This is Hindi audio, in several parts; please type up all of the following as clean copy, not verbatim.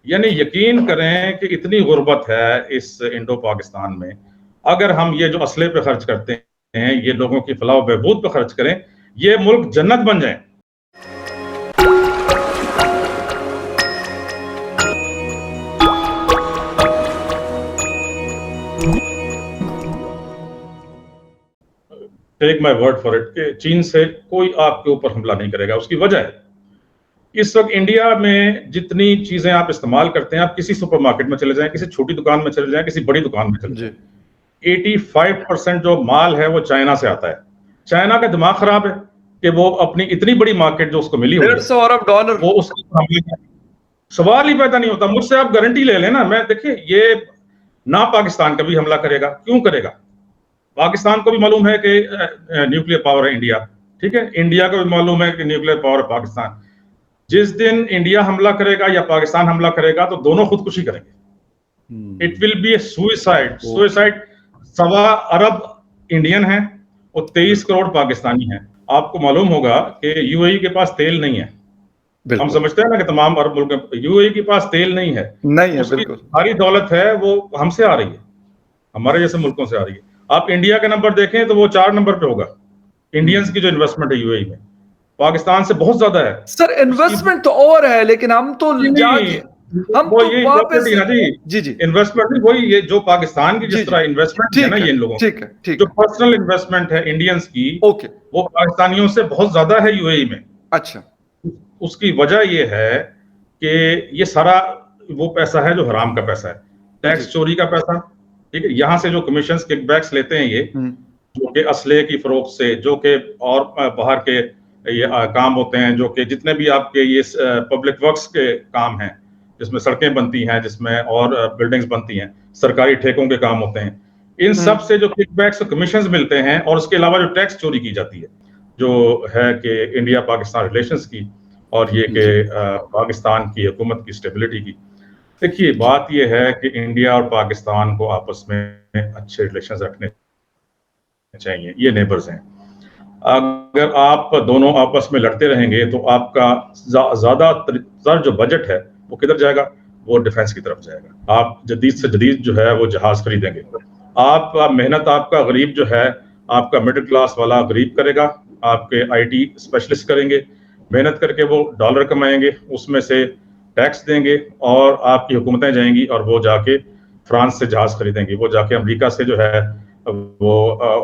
यानी यकीन करें कि इतनी गुर्बत है इस इंडो पाकिस्तान में, अगर हम ये जो असले पे खर्च करते हैं, ये लोगों की फलाह व बहबूद पे खर्च करें, ये मुल्क जन्नत बन जाए। Take my word for it कि चीन से कोई आपके ऊपर हमला नहीं करेगा। उसकी वजह है, इस वक्त इंडिया में जितनी चीजें आप इस्तेमाल करते हैं, आप किसी सुपरमार्केट में चले जाएं, किसी छोटी दुकान में चले जाएं, किसी बड़ी दुकान में चले जाएं, 85% जो माल है वो चाइना से आता है। चाइना का दिमाग खराब है कि वो अपनी इतनी बड़ी मार्केट जो उसको मिली हुई है, $150 अरब वो उसको सवाल ही पैदा नहीं होता। मुझसे आप गारंटी ले लेना, मैं देखिए ये ना पाकिस्तान कभी हमला करेगा, क्यों करेगा? पाकिस्तान को भी मालूम है कि न्यूक्लियर पावर है इंडिया, ठीक है, इंडिया को भी मालूम है कि न्यूक्लियर पावर है पाकिस्तान। जिस दिन इंडिया हमला करेगा या पाकिस्तान हमला करेगा तो दोनों खुदकुशी करेंगे। It will be A suicide. 1.25 Arab Indian है और 23 करोड़ पाकिस्तानी हैं। आपको मालूम होगा कि यूएई के पास तेल नहीं है। हम समझते हैं ना कि तमाम अरब मुल्क, यूएई के पास तेल नहीं है, उसकी सारी दौलत है वो हमसे आ रही है, हमारे जैसे मुल्कों से आ रही है। आप इंडिया के नंबर देखें तो वो 4 नंबर पे होगा, इंडियंस की जो इन्वेस्टमेंट है यूएई में, पाकिस्तान से बहुत ज्यादा है। सर इन्वेस्टमेंट तो और है, लेकिन हम तो जाके हम वो यही वापस जी इन्वेस्टमेंट नहीं, वही ये जो पाकिस्तान की जिस तरह इन्वेस्टमेंट है ना, ये इन लोगों की जो पर्सनल इन्वेस्टमेंट है इंडियंस की, वो पाकिस्तानियों से बहुत ज्यादा है यूएई में। अच्छा, उसकी वजह ये है कि ये सारा वो पैसा है जो हराम का पैसा है, टैक्स चोरी का पैसा, ठीक है। यहाँ से जो कमीशन किकबैक्स लेते हैं ये, जो कि असले की फरोख्त से, जो कि और बाहर के ये काम होते हैं, जो कि जितने भी आपके ये पब्लिक वर्क्स के काम हैं, जिसमें सड़कें बनती हैं, जिसमें और बिल्डिंग्स बनती हैं, सरकारी ठेकों के काम होते हैं, इन सब से जो किकबैक्स और कमीशंस मिलते हैं, और उसके अलावा जो टैक्स चोरी की जाती है, जो है कि इंडिया पाकिस्तान रिलेशंस की, और ये कि पाकिस्तान की हुकूमत की स्टेबिलिटी की। देखिए बात ये है कि इंडिया और पाकिस्तान को आपस में अच्छे रिलेशंस रखने चाहिए, ये नेबर्स हैं। अगर आप दोनों आपस में लड़ते रहेंगे तो आपका ज्यादातर जो बजट है वो किधर जाएगा? वो डिफेंस की तरफ जाएगा। आप जदीद से जदीद जो है वो जहाज खरीदेंगे, आप मेहनत आपका गरीब जो है, आपका मिडिल क्लास वाला गरीब करेगा, आपके आईटी स्पेशलिस्ट करेंगे, मेहनत करके वो डॉलर कमाएंगे, उसमें से टैक्स देंगे, और आपकी हुकूमतें जाएंगी और वो जाके फ्रांस से जहाज खरीदेंगी, वो जाके अमेरिका से जो है वो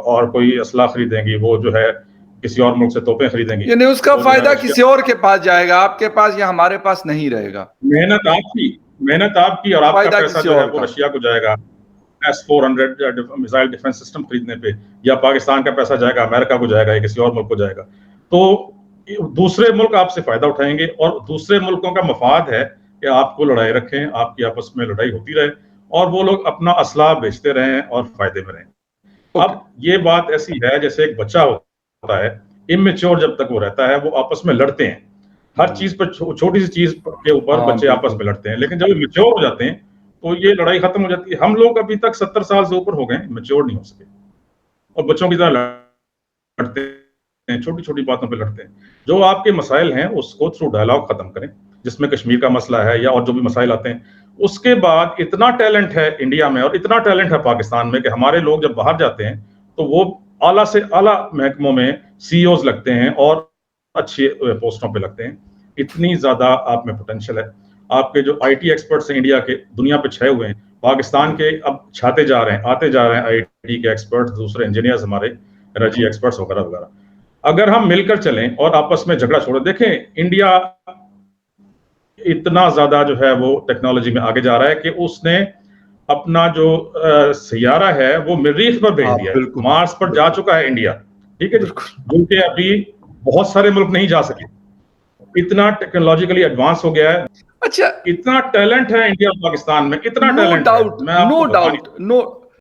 और कोई असला खरीदेंगी, वो जो है किसी और मुल्क से तोपें खरीदेंगी। यानी उसका फायदा किसी और के पास जाएगा, आपके पास या हमारे पास नहीं रहेगा। मेहनत आपकी और आपका पैसा जो है वो रशिया को जाएगा S-400 मिसाइल डिफेंस सिस्टम खरीदने पे, या पाकिस्तान का पैसा जाएगा अमेरिका को जाएगा, या किसी और मुल्क को जाएगा। तो दूसरे मुल्क आपसे फायदा उठाएंगे, और दूसरे मुल्कों का मफाद है कि आपको लड़ाई रखें, आपकी आपस में लड़ाई होती रहे, और वो लोग अपना असला बेचते रहें और फायदे में रहें। अब ये बात ऐसी है जैसे एक बच्चा होता है, इमेच्योर जब तक वो रहता है, वो आपस में लड़ते हैं हर चीज पर, छोटी सी चीज के ऊपर बच्चे आपस में लड़ते हैं, लेकिन जब मेच्योर हो जाते हैं तो ये लड़ाई खत्म हो जाती है। हम लोग अभी तक 70 साल से ऊपर हो गए, मेच्योर नहीं हो सके, और बच्चों की तरह लड़ते हैं, छोटी छोटी बातों पे लड़ते हैं। जो आपके मसाइल हैं उसको थ्रू डायलॉग खत्म करें, जिसमें कश्मीर का मसला है या और जो भी मसाइल आते हैं। उसके बाद इतना टैलेंट है इंडिया में और इतना टैलेंट है पाकिस्तान में कि हमारे लोग जब बाहर जाते हैं तो वो आला से आला महकमों में सीईओज लगते हैं और अच्छे पोस्टों पे लगते हैं। इतनी ज्यादा आप में पोटेंशियल है। आपके जो आईटी एक्सपर्ट्स हैं इंडिया के, दुनिया पे छाए हुए हैं, पाकिस्तान के अब छाते जा रहे हैं, आते जा रहे हैं आईटी के एक्सपर्ट्स, दूसरे इंजीनियर्स, हमारे एनर्जी एक्सपर्ट्स वगैरह वगैरह। अगर हम मिलकर चलें और आपस में झगड़ा छोड़े, देखें इंडिया इतना ज्यादा जो है वो टेक्नोलॉजी में आगे जा रहा है कि उसने अपना जो सैयारा है वो मरीख पर भेज दिया है, मार्स पर जा चुका है इंडिया, ठीक है जी, जो कि अभी बहुत सारे मुल्क नहीं जा सके। इतना टेक्नोलॉजिकली एडवांस हो गया है। अच्छा, इतना टैलेंट है इंडिया पाकिस्तान में, इतना टैलेंट है। No doubt,